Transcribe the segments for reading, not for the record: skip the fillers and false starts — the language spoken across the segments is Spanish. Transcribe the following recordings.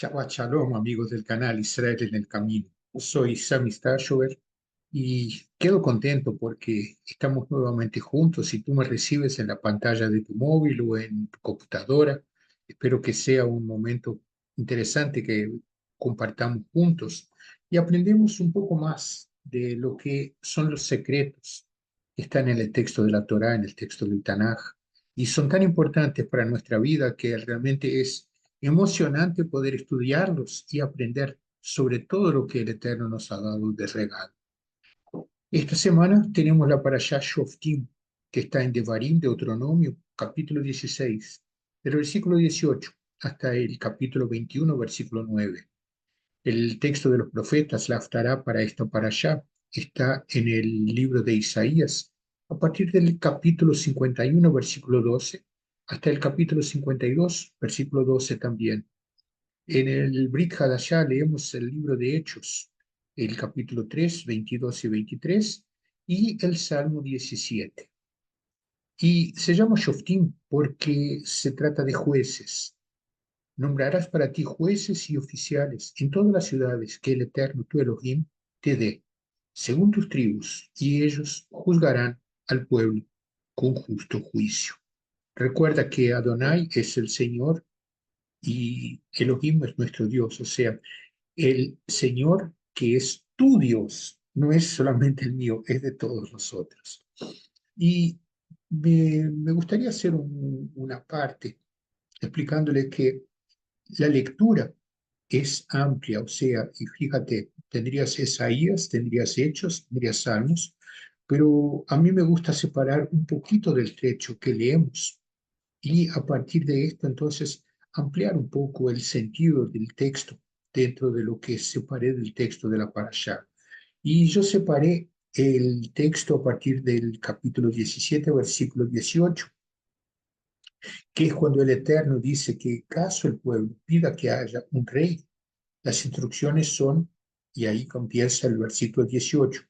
Shabbat Shalom, amigos del canal Israel en el Camino. Soy Sami Stashover y quedo contento porque estamos nuevamente juntos y tú me recibes en la pantalla de tu móvil o en tu computadora. Espero que sea un momento interesante que compartamos juntos y aprendemos un poco más de lo que son los secretos que están en el texto de la Torá, en el texto del Tanaj, y son tan importantes para nuestra vida que realmente es emocionante poder estudiarlos y aprender sobre todo lo que el Eterno nos ha dado de regalo. Esta semana tenemos la parashá Shoftim, que está en Devarim, Deuteronomio, capítulo 16, del versículo 18 hasta el capítulo 21, versículo 9. El texto de los profetas, la Haftará para esta parashá, está en el libro de Isaías, a partir del capítulo 51, versículo 12, hasta el capítulo 52, versículo 12 también. En el Brit Hadashah leemos el libro de Hechos, el capítulo 3, 22 y 23, y el Salmo 17. Y se llama Shoftim porque se trata de jueces. Nombrarás para ti jueces y oficiales en todas las ciudades que el Eterno, tu Elohim, te dé, según tus tribus, y ellos juzgarán al pueblo con justo juicio. Recuerda que Adonai es el Señor y Elohim es nuestro Dios, o sea, el Señor que es tu Dios, no es solamente el mío, es de todos nosotros. Y me gustaría hacer una parte explicándole que la lectura es amplia, o sea, y fíjate, tendrías Isaías, tendrías Hechos, tendrías Salmos, pero a mí me gusta separar un poquito del trecho que leemos y a partir de esto entonces ampliar un poco el sentido del texto dentro de lo que separé del texto de la parashá. Y yo separé el texto a partir del capítulo 17, versículo 18, que es cuando el Eterno dice que caso el pueblo pida que haya un rey, las instrucciones son, y ahí comienza el versículo 18,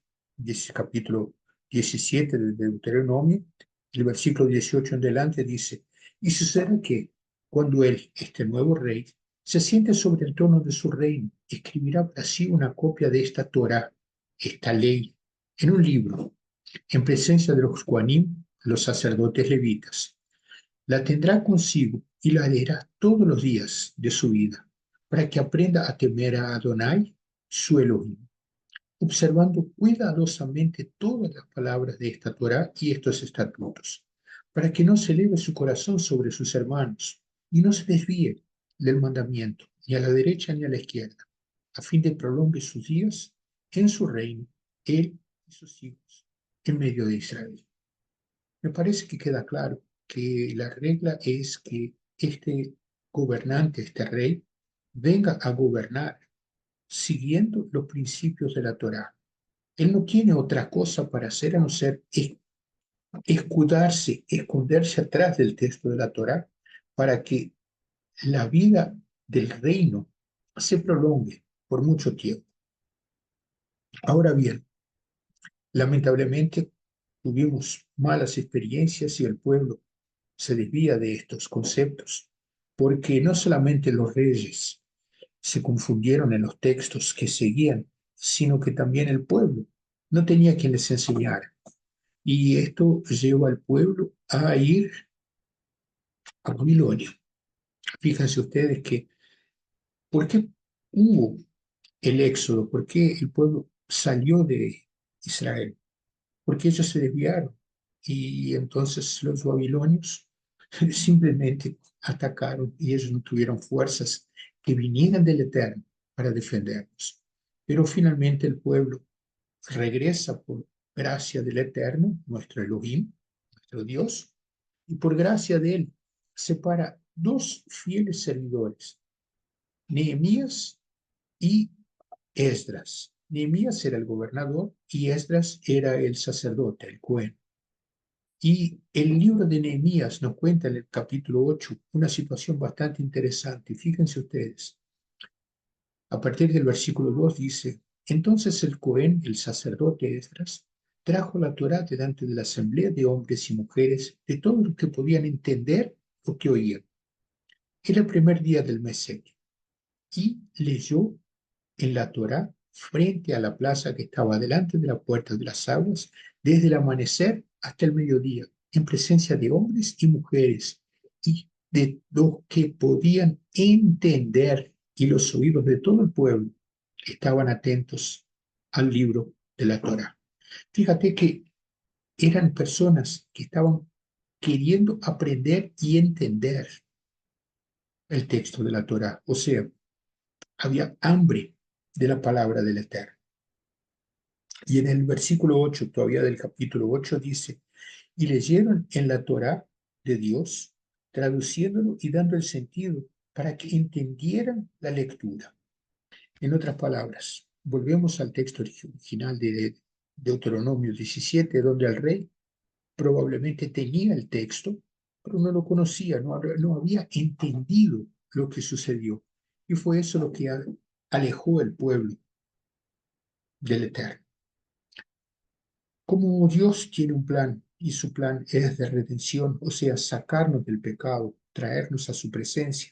capítulo 17 del Deuteronomio, el versículo 18 en adelante dice, y sucede que cuando él, este nuevo rey, se siente sobre el trono de su reino, escribirá para sí una copia de esta Torá, esta ley, en un libro, en presencia de los Kohanim, los sacerdotes levitas. La tendrá consigo y la leerá todos los días de su vida, para que aprenda a temer a Adonai, su Elohim, observando cuidadosamente todas las palabras de esta Torá y estos estatutos, para que no se eleve su corazón sobre sus hermanos y no se desvíe del mandamiento, ni a la derecha ni a la izquierda, a fin de prolongue sus días en su reino, él y sus hijos, en medio de Israel. Me parece que queda claro que la regla es que este gobernante, este rey, venga a gobernar siguiendo los principios de la Torá. Él no tiene otra cosa para hacer a no ser escudarse, esconderse atrás del texto de la Torá para que la vida del reino se prolongue por mucho tiempo. Ahora bien, lamentablemente tuvimos malas experiencias y el pueblo se desvía de estos conceptos, porque no solamente los reyes se confundieron en los textos que seguían, sino que también el pueblo no tenía quien les enseñara. Y esto llevó al pueblo a ir a Babilonia. Fíjense ustedes que, ¿por qué hubo el éxodo? ¿Por qué el pueblo salió de Israel? Porque ellos se desviaron. Y entonces los babilonios simplemente atacaron y ellos no tuvieron fuerzas que vinieran del Eterno para defendernos. Pero finalmente el pueblo regresa por gracia del Eterno, nuestro Elohim, nuestro Dios, y por gracia de él separa dos fieles servidores, Nehemías y Esdras. Nehemías era el gobernador y Esdras era el sacerdote, el Cohen. Y el libro de Nehemías nos cuenta en el capítulo 8 una situación bastante interesante. Fíjense ustedes, a partir del versículo 2 dice, entonces el Cohen, el sacerdote Esdras, trajo la Torá delante de la asamblea de hombres y mujeres, de todos los que podían entender lo que oían. Era el primer día del mes séptimo. y leyó en la Torá frente a la plaza que estaba delante de la puerta de las aguas, desde el amanecer hasta el mediodía, en presencia de hombres y mujeres, y de los que podían entender, y los oídos de todo el pueblo estaban atentos al libro de la Torá. Fíjate que eran personas que estaban queriendo aprender y entender el texto de la Torá, o sea, había hambre de la palabra del Eterno. Y en el versículo 8 todavía del capítulo 8 dice, y leyeron en la Torá de Dios, traduciéndolo y dando el sentido para que entendieran la lectura. En otras palabras, volvemos al texto original de Deuteronomio 17, donde el rey probablemente tenía el texto, pero no lo conocía, no había entendido lo que sucedió. Y fue eso lo que alejó el pueblo del Eterno. Como Dios tiene un plan y su plan es de redención, o sea, sacarnos del pecado, traernos a su presencia,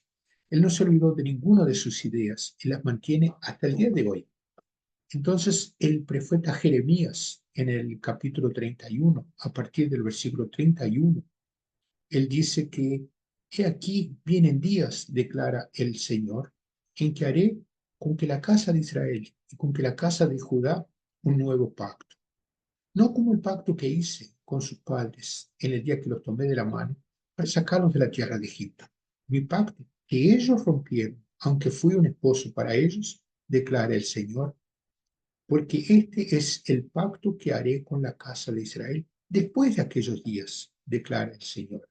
Él no se olvidó de ninguna de sus ideas y las mantiene hasta el día de hoy. Entonces, el profeta Jeremías, en el capítulo 31, a partir del versículo 31, él dice que, he aquí vienen días, declara el Señor, en que haré con que la casa de Israel y con que la casa de Judá un nuevo pacto, no como el pacto que hice con sus padres en el día que los tomé de la mano para sacarlos de la tierra de Egipto. Mi pacto que ellos rompieron, aunque fui un esposo para ellos, declara el Señor, porque este es el pacto que haré con la casa de Israel después de aquellos días, declara el Señor.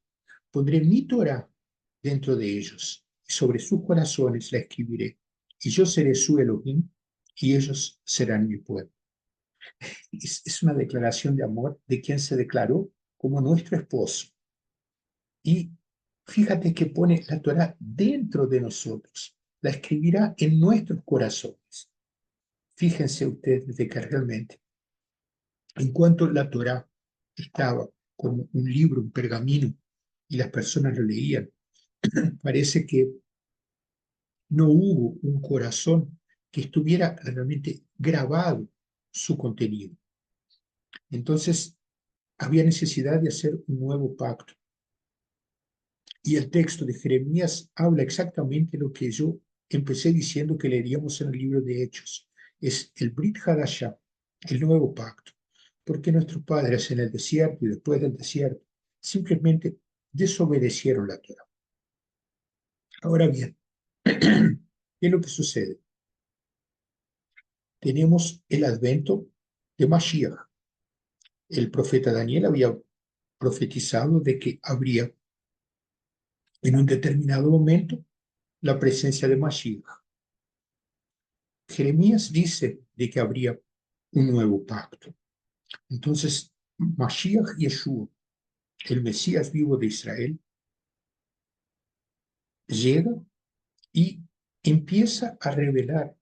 Pondré mi Torah dentro de ellos, y sobre sus corazones la escribiré, y yo seré su Elohim, y ellos serán mi pueblo. Es una declaración de amor de quien se declaró como nuestro esposo. Y fíjate que pone la Torah dentro de nosotros, la escribirá en nuestros corazones. Fíjense ustedes de que realmente, en cuanto la Torah estaba como un libro, un pergamino, y las personas lo leían, parece que no hubo un corazón que estuviera realmente grabado su contenido. Entonces, había necesidad de hacer un nuevo pacto. Y el texto de Jeremías habla exactamente lo que yo empecé diciendo que leeríamos en el libro de Hechos. Es el Brit Hadashah, el nuevo pacto. Porque nuestros padres en el desierto y después del desierto simplemente desobedecieron la Torah. Ahora bien, ¿qué es lo que sucede? Tenemos el advento de Mashiach. El profeta Daniel había profetizado de que habría en un determinado momento la presencia de Mashiach. Jeremías dice de que habría un nuevo pacto. Entonces, Mashiach Yeshua, el Mesías vivo de Israel, llega y empieza a revelar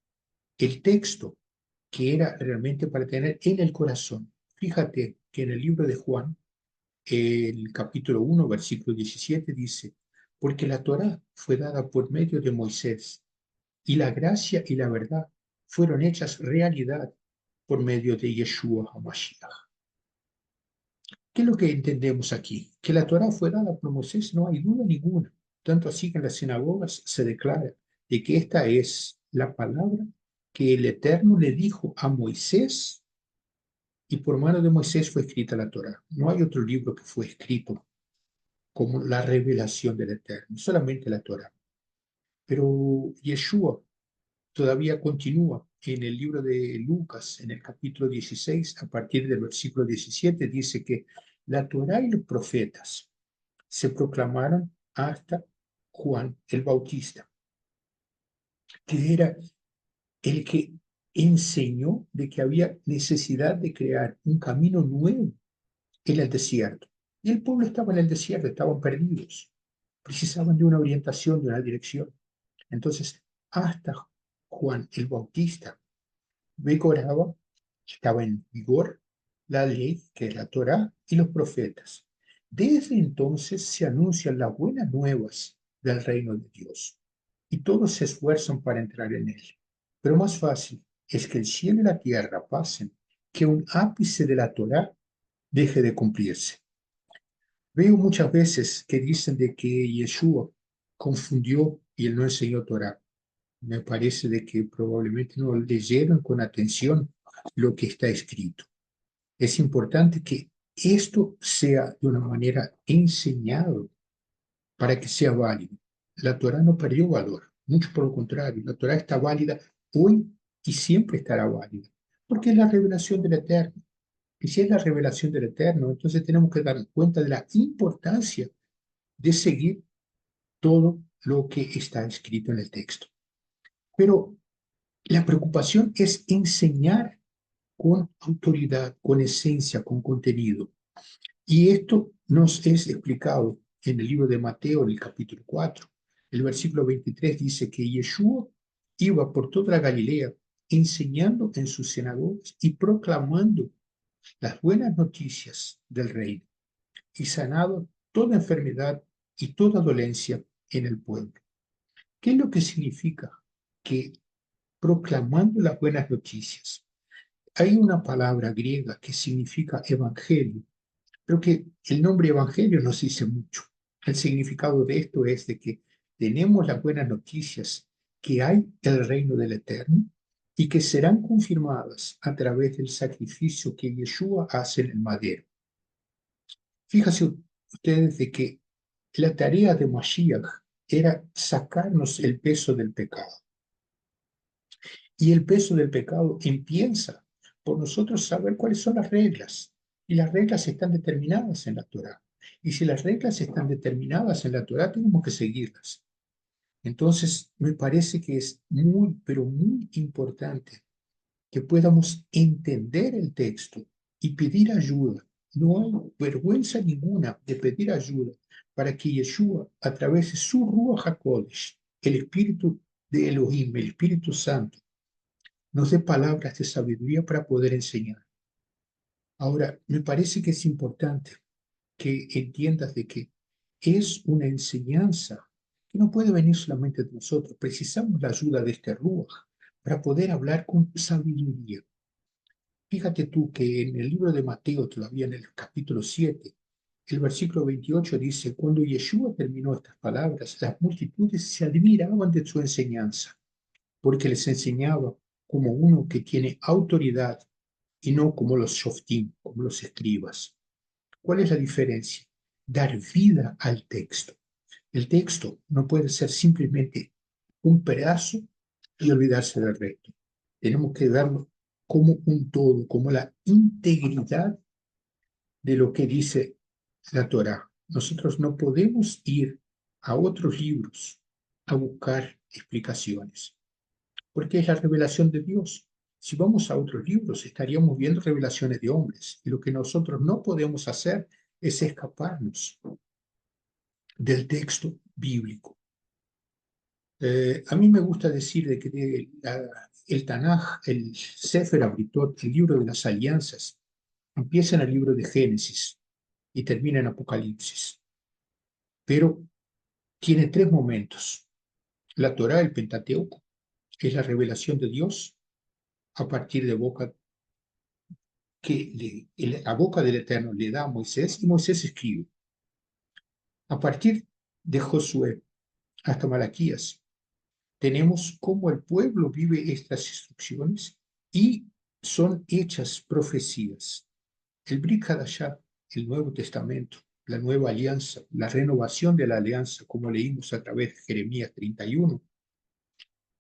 el texto que era realmente para tener en el corazón. Fíjate que en el libro de Juan, el capítulo 1, versículo 17 dice, porque la Torá fue dada por medio de Moisés y la gracia y la verdad fueron hechas realidad por medio de Yeshua HaMashiach. ¿Qué es lo que entendemos aquí? Que la Torá fue dada por Moisés, no hay duda ninguna. Tanto así que en las sinagogas se declara de que esta es la palabra que el Eterno le dijo a Moisés y por mano de Moisés fue escrita la Torá. No hay otro libro que fue escrito como la revelación del Eterno, solamente la Torá. Pero Yeshua todavía continúa en el libro de Lucas, en el capítulo 16, a partir del versículo 17, dice que la Torá y los profetas se proclamaron hasta Juan el Bautista, que era el que enseñó de que había necesidad de crear un camino nuevo en el desierto. Y el pueblo estaba en el desierto, estaban perdidos, precisaban de una orientación, de una dirección. Entonces, hasta Juan el Bautista vigoraba, estaba en vigor la ley, que es la Torá, y los profetas. Desde entonces se anuncian las buenas nuevas del reino de Dios. y todos se esfuerzan para entrar en él. Pero más fácil es que el cielo y la tierra pasen que un ápice de la Torá deje de cumplirse. Veo muchas veces que dicen de que Yeshua confundió y él no enseñó Torá. Me parece de que probablemente no leyeron con atención lo que está escrito. Es importante que esto sea de una manera enseñado para que sea válido. La Torá no perdió valor, mucho por lo contrario, la Torá está válida hoy y siempre estará válida, porque es la revelación del Eterno. Y si es la revelación del Eterno, entonces tenemos que dar cuenta de la importancia de seguir todo lo que está escrito en el texto. Pero la preocupación es enseñar con autoridad, con esencia, con contenido. Y esto nos es explicado en el libro de Mateo, en el capítulo 4. El versículo 23 dice que Yeshua iba por toda la Galilea enseñando en sus sinagogas y proclamando las buenas noticias del reino y sanado toda enfermedad y toda dolencia en el pueblo. ¿Qué es lo que significa que proclamando las buenas noticias? Hay una palabra griega que significa evangelio. Creo que el nombre evangelio nos dice mucho. El significado de esto es de que tenemos las buenas noticias que hay el reino del Eterno y que serán confirmadas a través del sacrificio que Yeshua hace en el madero. Fíjense ustedes de que la tarea de Mashiach era sacarnos el peso del pecado. Y el peso del pecado empieza por nosotros saber cuáles son las reglas. Y las reglas están determinadas en la Torá. Y si las reglas están determinadas en la Torá, tenemos que seguirlas. Entonces, me parece que es muy, pero muy importante que podamos entender el texto y pedir ayuda. No hay vergüenza ninguna de pedir ayuda para que Yeshua, a través de su Ruach HaKodesh, el Espíritu de Elohim, el Espíritu Santo, nos dé palabras de sabiduría para poder enseñar. Ahora, me parece que es importante que entiendas de que es una enseñanza que no puede venir solamente de nosotros. Precisamos la ayuda de este Ruach para poder hablar con sabiduría. Fíjate tú que en el libro de Mateo, todavía en el capítulo 7, el versículo 28 dice, cuando Yeshua terminó estas palabras, las multitudes se admiraban de su enseñanza, porque les enseñaba como uno que tiene autoridad y no como los shoftim, como los escribas. ¿Cuál es la diferencia? Dar vida al texto. El texto no puede ser simplemente un pedazo y olvidarse del resto. Tenemos que darlo como un todo, como la integridad de lo que dice la Torá. Nosotros no podemos ir a otros libros a buscar explicaciones, porque es la revelación de Dios. Si vamos a otros libros, estaríamos viendo revelaciones de hombres, y lo que nosotros no podemos hacer es escaparnos del texto bíblico. A mí me gusta decir de que el Tanaj, el Sefer Abritot, el libro de las alianzas, empieza en el libro de Génesis y termina en Apocalipsis, pero tiene tres momentos. La Torá, el Pentateuco, es la revelación de Dios a partir de boca la boca del Eterno le da a Moisés y Moisés escribe. A partir de Josué hasta Malaquías, tenemos cómo el pueblo vive estas instrucciones y son hechas profecías. El Brit Hadashah, el Nuevo Testamento, la nueva alianza, la renovación de la alianza, como leímos a través de Jeremías 31,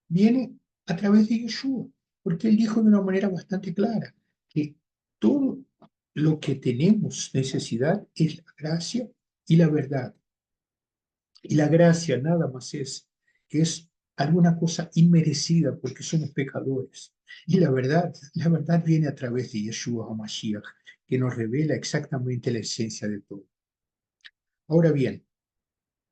viene a través de Yeshua, porque él dijo de una manera bastante clara que todo lo que tenemos necesidad es la gracia y la verdad. Y la gracia nada más es que es alguna cosa inmerecida porque somos pecadores. Y la verdad viene a través de Yeshua HaMashiach, que nos revela exactamente la esencia de todo. Ahora bien,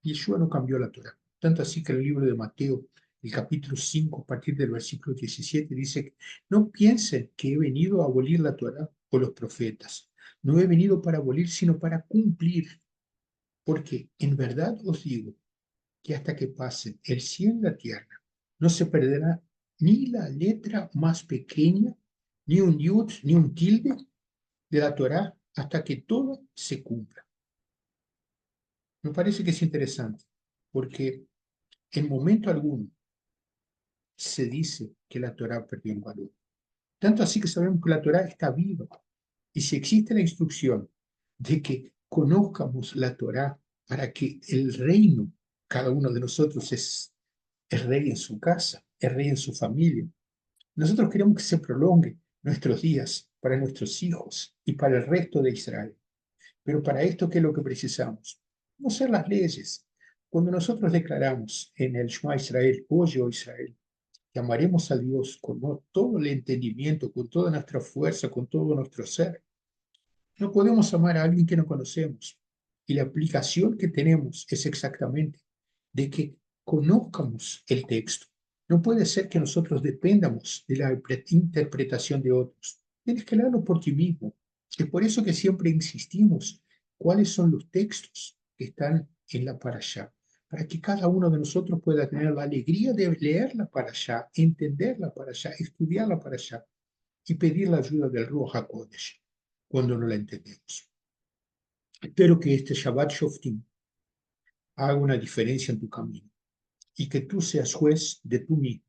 Yeshua no cambió la Torah. Tanto así que el libro de Mateo, el capítulo 5, a partir del versículo 17, dice, no piensen que he venido a abolir la Torah o los profetas. No he venido para abolir, sino para cumplir. Porque en verdad os digo que hasta que pasen el cielo y la tierra, no se perderá ni la letra más pequeña, ni un yud, ni un tilde de la Torá, hasta que todo se cumpla. Me parece que es interesante, porque en momento alguno se dice que la Torá perdió el valor. Tanto así que sabemos que la Torá está viva. Y si existe la instrucción de que conozcamos la Torá para que el reino, cada uno de nosotros es rey en su casa, es rey en su familia. Nosotros queremos que se prolongue nuestros días para nuestros hijos y para el resto de Israel. Pero para esto, ¿qué es lo que precisamos? Conocer las leyes. Cuando nosotros declaramos en el Shema Israel, oye, oh Israel, que amaremos a Dios con todo el entendimiento, con toda nuestra fuerza, con todo nuestro ser, no podemos amar a alguien que no conocemos. Y la aplicación que tenemos es exactamente de que conozcamos el texto. No puede ser que nosotros dependamos de la interpretación de otros. Tienes que leerlo por ti mismo. Es por eso que siempre insistimos cuáles son los textos que están en la parashá, para que cada uno de nosotros pueda tener la alegría de leer la parashá, entender la parashá, estudiar la parashá y pedir la ayuda del Ruach HaKodesh cuando no la entendemos. Espero que este Shabbat Shoftim haga una diferencia en tu camino y que tú seas juez de tú mismo,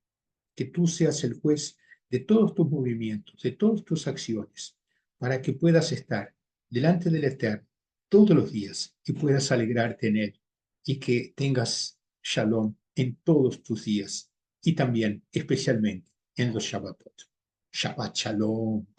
que tú seas el juez de todos tus movimientos, de todas tus acciones, para que puedas estar delante del Eterno todos los días y puedas alegrarte en Él y que tengas shalom en todos tus días y también especialmente en los Shabbatot. Shabbat Shalom.